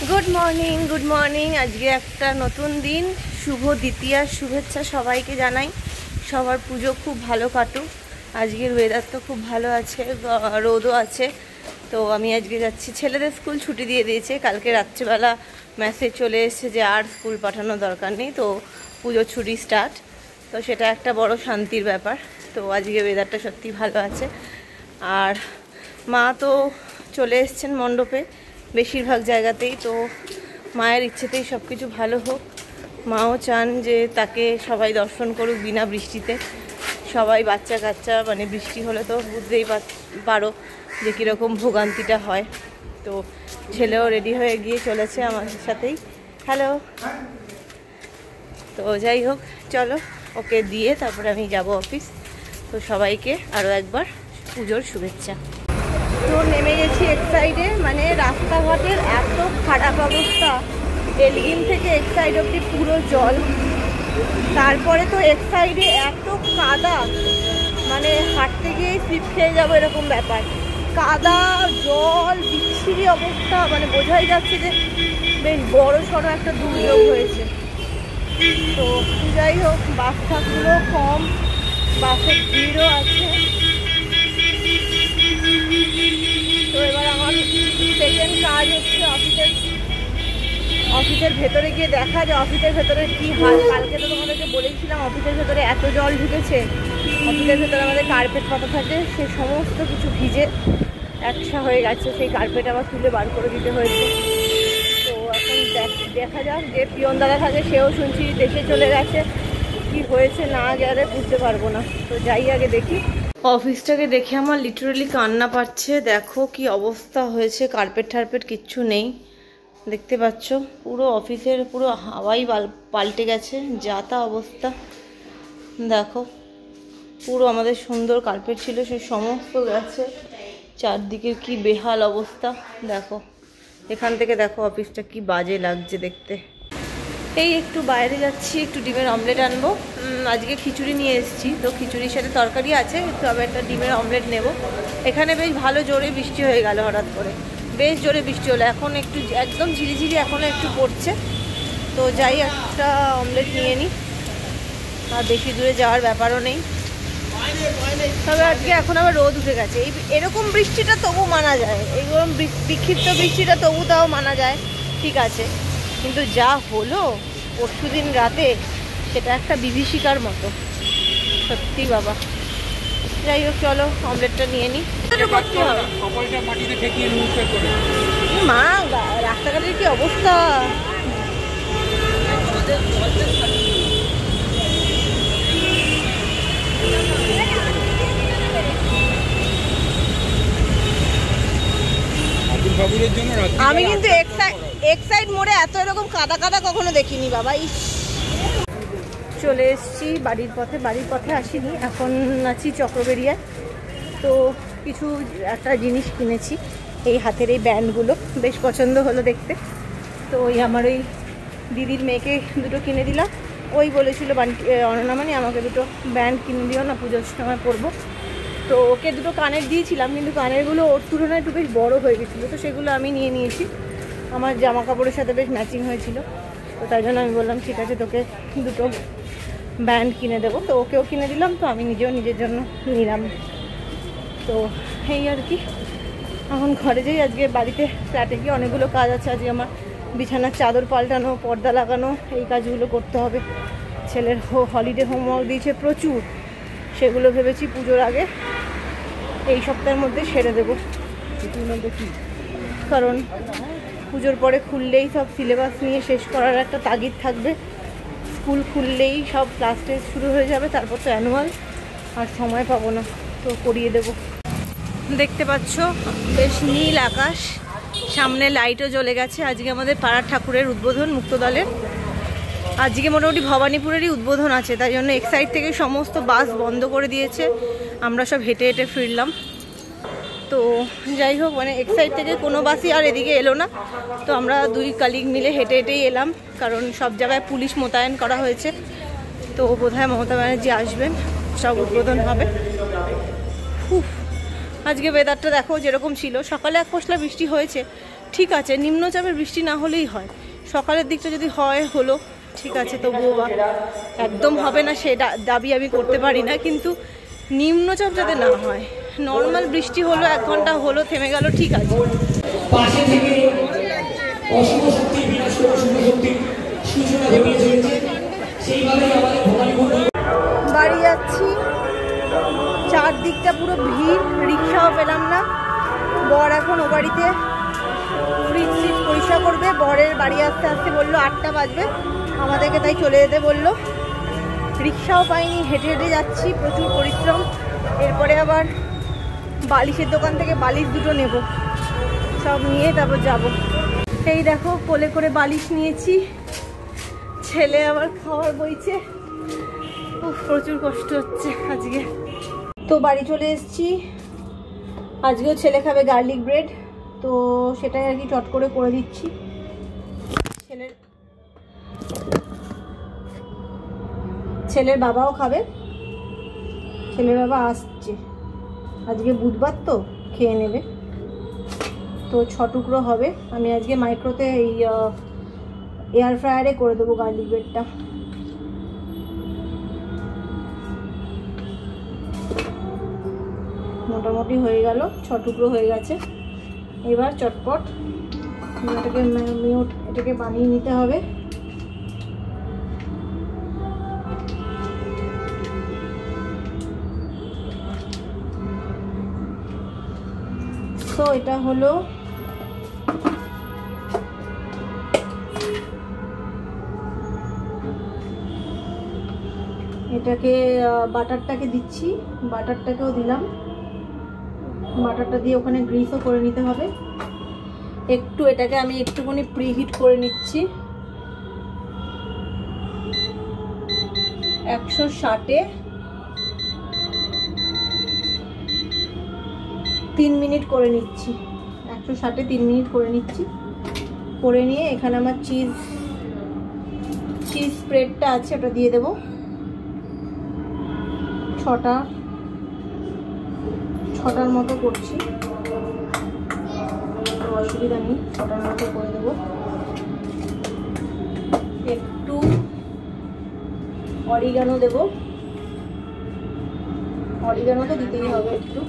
Good morning आज के एक नतून दिन शुभ द्वितीया शुभेच्छा सबाई के जानाई सबार पुजो खूब भालो काटुक आज के वेदार तो खूब भालो आछे रोदो आछे। तो आमी आज के जाচ্ছি ছেলেদের स्कूल छुट्टी दिए दिएছে কালকে রাত্রিবেলা মেসেজ চলে এসেছে যে আর স্কুল পাঠানো দরকার নেই তো পুজো ছুটি স্টার্ট তো সেটা একটা বড় শান্তির ব্যাপার। তো আজকে ওয়েদারটা সত্যি ভালো আছে আর মা তো চলে এসেছেন মণ্ডপে বেশিরভাগ জায়গাতেই। তো মায়ের ইচ্ছেতেই সব কিছু ভালো হোক। মাও চান যে তাকে সবাই দর্শন করুক বিনা বৃষ্টিতে। সবাই বাচ্চা কাচ্চা মানে বৃষ্টি হলে তো বুঝতেই পারো যে কীরকম ভোগান্তিটা হয়। তো ছেলেও রেডি হয়ে গিয়ে চলেছে আমাদের সাথেই। হ্যালো। তো যাই হোক চলো ওকে দিয়ে তারপরে আমি যাব অফিস। তো সবাইকে আরও একবার পুজোর শুভেচ্ছা। তো নেমে গেছি এক সাইডে মানে রাস্তাঘাটের এত খারাপ অবস্থা, এলগিন থেকে এক সাইড অবধি পুরো জল। তারপরে তো এক সাইডে এত কাদা মানে হাঁটতে গিয়েই স্লিপ খেয়ে যাবো এরকম ব্যাপার। কাদা জল বিচ্ছিরি অবস্থা মানে বোঝাই যাচ্ছে যে বেশ বড় সড়ো একটা দুর্যোগ হয়েছে। তো যাই হোক বাস টাসগুলো কম, বাসের ভিড়ও আছে। তো এবার আমার সেকেন্ড কাজ হচ্ছে অফিসের ভেতরে গিয়ে দেখা যে অফিসের ভেতরে কী হাল। কালকে তো তোমাদেরকে বলেছিলাম অফিসের ভেতরে এত জল ঢুকেছে। অফিসের ভেতরে আমাদের কার্পেট পাতা থাকে, সে সমস্ত কিছু ভিজে একসা হয়ে গেছে। সেই কার্পেট আবার তুলে বার করে দিতে হয়েছে। তো এখন দেখা যাক, যে পিয়ন দাদা থাকে সেও শুনছি দেশে চলে গেছে, কি হয়েছে না গেলে বুঝতে পারবো না। তো যাই আগে দেখি। অফিসটাকে দেখে আমার লিটারালি কান্না পাচ্ছে। দেখো কি অবস্থা হয়েছে, কার্পেট টার্পেট কিচ্ছু নেই। দেখতে পাচ্ছ পুরো অফিসের পুরো হাওয়াই পাল্টে গেছে, যা তা অবস্থা। দেখো পুরো আমাদের সুন্দর কার্পেট ছিল সে সমস্ত গেছে, চারদিকের কি বেহাল অবস্থা। দেখো এখান থেকে দেখো অফিসটা কি বাজে লাগছে দেখতে। এই একটু বাইরে যাচ্ছি, একটু ডিমের অমলেট আনবো। আজকে খিচুড়ি নিয়ে এসেছি, তো খিচুড়ির সাথে তরকারি আছে, তবে একটা ডিমের অমলেট নেব। এখানে বেশ ভালো জোরে বৃষ্টি হয়ে গেল হঠাৎ করে, বেশ জোরে বৃষ্টি হলো। এখন একটু একদম ঝিরিঝিরি এখনও একটু পড়ছে। তো যাই একটা অমলেট নিয়ে নিই, আর বেশি দূরে যাওয়ার ব্যাপারও নেই। তবে আজকে এখন আবার রোদ উঠে গেছে। এরকম বৃষ্টিটা তবু মানা যায়, এইরকম বিক্ষিপ্ত বৃষ্টিটা তবু তাও মানা যায়, ঠিক আছে। কিন্তু যা হলো পরশুদিন রাতে সেটা একটা বিভীষিকার মতো, সত্যি বাবা। যাই হোক চলো অমলেটটা নিয়ে নিই। করতে হবে মা, রাস্তাঘাটের কি অবস্থা। আমি কিন্তু এক সাইড মোড়ে এত এরকম কাদা কাদা কখনো দেখিনি বাবা। চলে এসেছি বাড়ির পথে আসিনি, এখন আছি চক্রবেড়িয়ায়। তো কিছু একটা জিনিস কিনেছি, এই হাতের এই ব্যান্ডগুলো বেশ পছন্দ হলো দেখতে। তো ওই আমার ওই দিদির মেয়েকে দুটো কিনে দিলাম। ওই বলেছিল অননামানি আমাকে দুটো ব্যান্ড কিনে দিও না, পুজোর সময় পরবো। তো ওকে দুটো কানের দিয়েছিলাম, কিন্তু কানেরগুলো ওর তুলনায় একটু বেশ বড়ো হয়ে গেছিলো। তো সেগুলো আমি নিয়ে নিয়েছি, আমার জামা কাপড়ের সাথে বেশ ম্যাচিং হয়েছিল। তো তাই জন্য আমি বললাম ঠিক আছে তোকে দুটো ব্যান্ড কিনে দেবো। তো ওকেও কিনে দিলাম, তো আমি নিজেও নিজের জন্য নিলাম। তো এই আর কি, এখন ঘরে যাই। আজকে বাড়িতে ফ্ল্যাটে গিয়ে অনেকগুলো কাজ আছে। আজকে আমার বিছানার চাদর পাল্টানো, পর্দা লাগানো, এই কাজগুলো করতে হবে। ছেলের হলিডে হোমওয়ার্ক দিয়েছে প্রচুর, সেগুলো ভেবেছি পুজোর আগে এই সপ্তাহের মধ্যে সেরে দেবো। কারণ পুজোর পরে খুললেই সব সিলেবাস নিয়ে শেষ করার একটা তাগিদ থাকবে। স্কুল খুললেই সব ক্লাস টেস্ট শুরু হয়ে যাবে, তারপর তো অ্যানুয়াল, আর সময় পাবো না। তো করিয়ে দেবো। দেখতে পাচ্ছ বেশ নীল আকাশ, সামনে লাইটও জ্বলে গেছে। আজকে আমাদের পাড়ার ঠাকুরের উদ্বোধন, মুক্তদলের। আজকে মোটামুটি ভবানীপুরেরই উদ্বোধন আছে, তাই জন্য এক সাইড থেকে সমস্ত বাস বন্ধ করে দিয়েছে। আমরা সব হেঁটে হেঁটে ফিরলাম। তো যাই হোক মানে এক সাইড থেকে কোনো বাসই আর এদিকে এলো না। তো আমরা দুই কালিগ মিলে হেঁটে হেঁটেই এলাম, কারণ সব জায়গায় পুলিশ মোতায়েন করা হয়েছে। তো বোধহয় মমতা ব্যানার্জি আসবেন, সব উদ্বোধন হবে। আজকে ওয়েদারটা দেখো যেরকম ছিল, সকালে এক পশলা বৃষ্টি হয়েছে, ঠিক আছে, নিম্নচাপের বৃষ্টি না হলেই হয়, সকালের দিকটা যদি হয় হলো ঠিক আছে, তবুও বা একদম হবে না সে দাবি আমি করতে পারি না, কিন্তু নিম্নচাপ যাতে না হয়, নর্মাল বৃষ্টি হলো 1 ঘন্টা হলো থেমে গেল ঠিক আছে। বাড়ি যাচ্ছি, চারদিকটা পুরো ভিড়, রিক্সাও পেলাম না। বর এখন ও বাড়িতে ফ্রিজ ফ্রিজ পরিষ্কার করবে, বরের বাড়ি আসতে আসতে বললো 8টা বাজবে, আমাদেরকে তাই চলে যেতে বললো। রিক্সাও পাইনি, হেঁটে হেঁটে যাচ্ছি, প্রচুর পরিশ্রম। এরপরে আবার বালিশের দোকান থেকে বালিশ দুটো নেব, সব নিয়ে তারপর যাব। এই দেখো কোলে করে বালিশ নিয়েছি, ছেলে আবার খাওয়ার বইছে, প্রচুর কষ্ট হচ্ছে আজকে। তো বাড়ি চলে এসেছি, আজকেও ছেলে খাবে গার্লিক ব্রেড, তো সেটাই আর কি চট করে দিচ্ছি। ছেলের বাবাও খাবে, ছেলের বাবা আসছে, আজকে বুধবার তো খেয়ে নেবে। তো 6 টুকরো হবে, আমি আজকে মাইক্রোতে এই এয়ার ফ্রায়ারে করে দেবো গার্লিক ব্রেডটা। মোটামুটি হয়ে গেল, 6 টুকরো হয়ে গেছে। এবার চটপট এটাকে বানিয়ে নিতে হবে। তো এটা হলো এটাকে বাটারটাকে দিচ্ছি, বাটারটাকেও দিলাম, বাটারটা দিয়ে ওখানে গ্রিসও করে নিতে হবে একটু। এটাকে আমি একটুখানি প্রিহিট করে নিচ্ছি 160-এ 3 মিনিট করে নিচ্ছি, 160-এ 3 মিনিট করে নিচ্ছি। করে নিয়ে এখানে আমার চিজ স্প্রেডটা আছে, ওটা দিয়ে দেবো। 6টার মতো করছি, অসুবিধা নেই, 6টার মতো করে দেবো। একটু অরিগানো দেবো, অরিগানো তো দিতেই হবে একটু,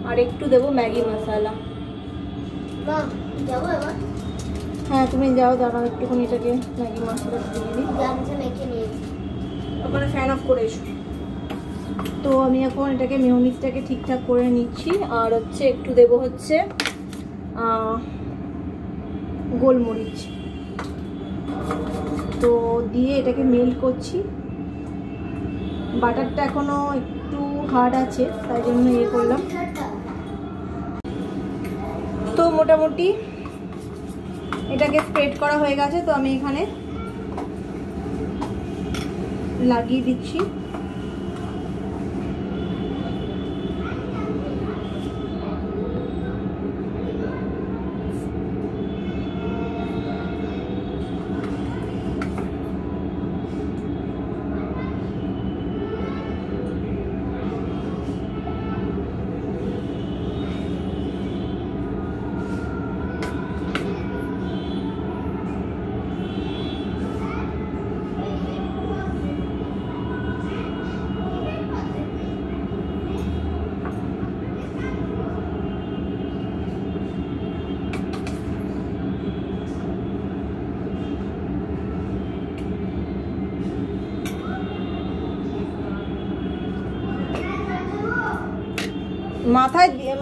আর একটু দেবো ম্যাগি মশলা। হ্যাঁ তুমি যাও, দাঁড়াও একটুখানি এটাকে ম্যাগি মশলা দিয়ে দিই, ওখানে ফ্যান অফ করে এসো। তো আমি এখন এটাকে মেয়োনিজটাকে ঠিকঠাক করে নিচ্ছি, আর হচ্ছে একটু দেবো হচ্ছে গোলমরিচ, তো দিয়ে এটাকে মেল্ট করছি। বাটারটা এখনো একটু হার্ড আছে, তাই জন্য ইয়ে করলাম। তো মোটামুটি এটাকে স্প্রেড করা হয়ে গেছে, তো আমি এখানে লাগিয়ে দিচ্ছি।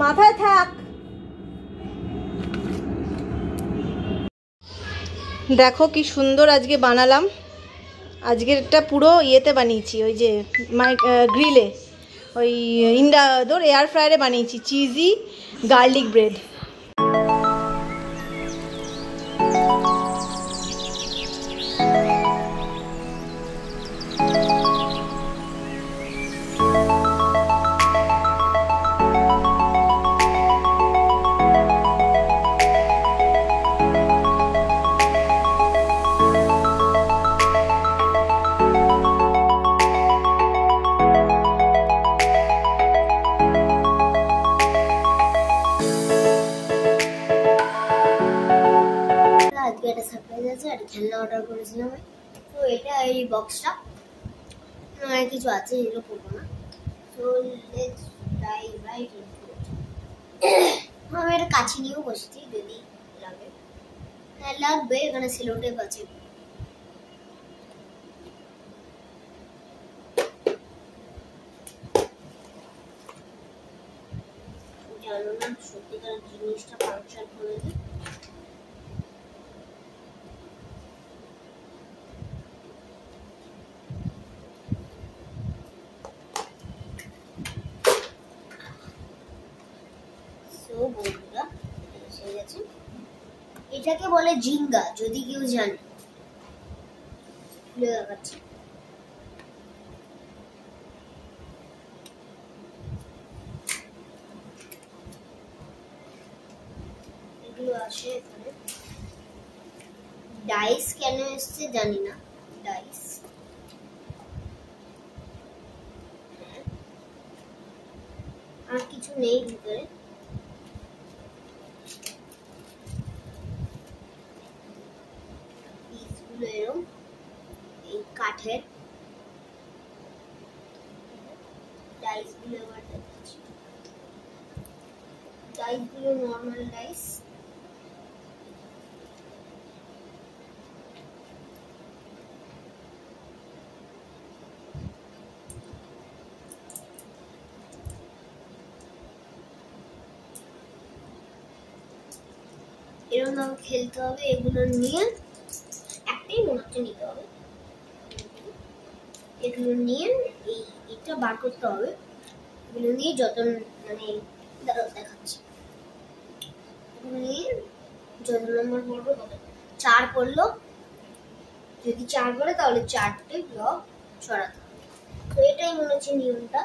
মাথায় থাক। দেখো কি সুন্দর আজকে বানালাম, আজকেরটা পুরো ইয়েতে বানিয়েছি, ওই যে গ্রিলে, ওই এয়ার ফ্রায়ারে বানিয়েছি চিজি গার্লিক ব্রেড। একটা সারপ্রাইজ আছে, আর খেলনা অর্ডার করেছিলাম। তো এটা এই বক্সটা, আর কিছু আছে এগুলো পড়বো না। তো লেটস ডাইভ রাইট ইনটু ইট। আমি এটা কাছে নিয়েও বসেছি যদি লাগে। হ্যাঁ লাগবে, এখানে সেলো টেপ আছে। জানো না সত্যিকার জিনিসটা ফাংশন করে দিই। বন্ধুরা এসে গেছে, এটাকে বলে জিঙ্গা, যদি কেউ জানে। খুলে দেখাচ্ছি। এগুলো আসে এখানে। ডাইস কেন এসছে জানি না, ডাইস আর কিছু নেই ভিতরে। পিসগুলো এরকম এই কাঠের। ডাইসগুলো এবার দেখাচ্ছি। ডাইসগুলো নর্মাল ডাইস। এরকম ভাবে খেলতে হবে। এগুলো নিয়ে একটাই মনে হচ্ছে নিতে হবে। এগুলো নিয়ে এটা বার করতে হবে। এগুলো নিয়ে যত মানে দেখাচ্ছি, এগুলো নিয়ে যত নম্বর পড়বে হবে। 4 পড়লো, যদি 4 পড়ে তাহলে 4টে ব্লক সরাতে হবে। তো এটাই মনে হচ্ছে নিয়মটা।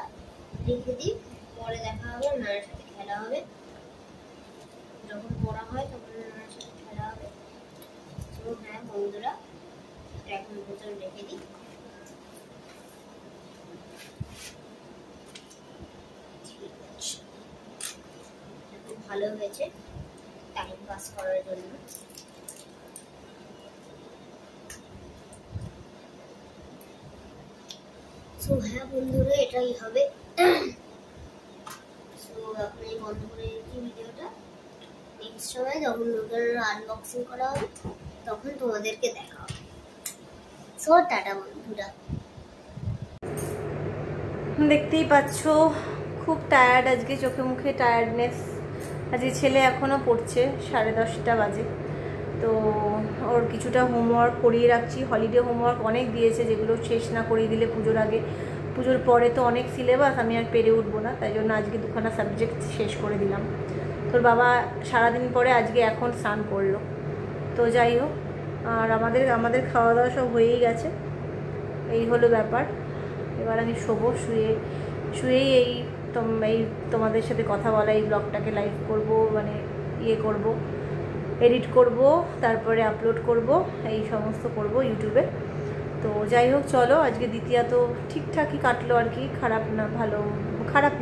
রেখে দিই, পরে দেখা হবে। নায়ের সাথে খেলা হবে, যখন পড়া হয় তখন নায়ের সাথে খেলা হবে। তো হ্যাঁ বন্ধুরা, এখন বোতল রেখে দিই। ঠিক আছে, খুব ভালো হয়েছে টাইম পাস করার জন্য। সো হ্যাঁ বন্ধুরা, এটাই হবে। সো আপনি বন্ধ করে দিচ্ছি ভিডিওটা। নেক্সট সময় যখন নতুন আনবক্সিং করা হবে তখন তোমাদেরকে দেখা হবে। সো টাটা বন্ধুরা। দেখতেই পাচ্ছ খুব টায়ার্ড আজকে, চোখে মুখে টায়ার্ডনেস। আজকে ছেলে এখনও পড়ছে, 10:30 বাজে। তো ওর কিছুটা হোমওয়ার্ক করিয়ে রাখছি। হলিডে হোমওয়ার্ক অনেক দিয়েছে, যেগুলো শেষ না করিয়ে দিলে পুজোর আগে, পুজোর পরে তো অনেক সিলেবাস, আমি আর পেরে উঠবো না। তাই জন্য আজকে 2খানা সাবজেক্ট শেষ করে দিলাম। তোর বাবা সারাদিন পরে আজকে এখন স্নান করলো। তো যাই হোক, আর আমাদের খাওয়া দাওয়া সব হয়েই গেছে। এই হলো ব্যাপার। এবার আমি শোবো, শুয়েই এই তোমাদের সাথে কথা বলা, এই ব্লগটাকে লাইভ করব, মানে করব, এডিট করব, তারপরে আপলোড করব, এই সমস্ত করব ইউটিউবে। তো যাই হোক, চলো আজকে দ্বিতীয়া তো ঠিকঠাকই কাটলো আর কি, খারাপ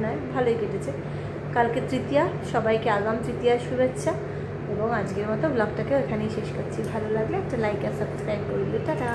নয়, ভালোই কেটেছে। কালকে তৃতীয়া, সবাইকে আগাম তৃতীয়ার শুভেচ্ছা। এবং আজকের মতো ব্লগটাকে এখানেই শেষ করছি। ভালো লাগলে একটা লাইক আর সাবস্ক্রাইব করে দিও। টাটা।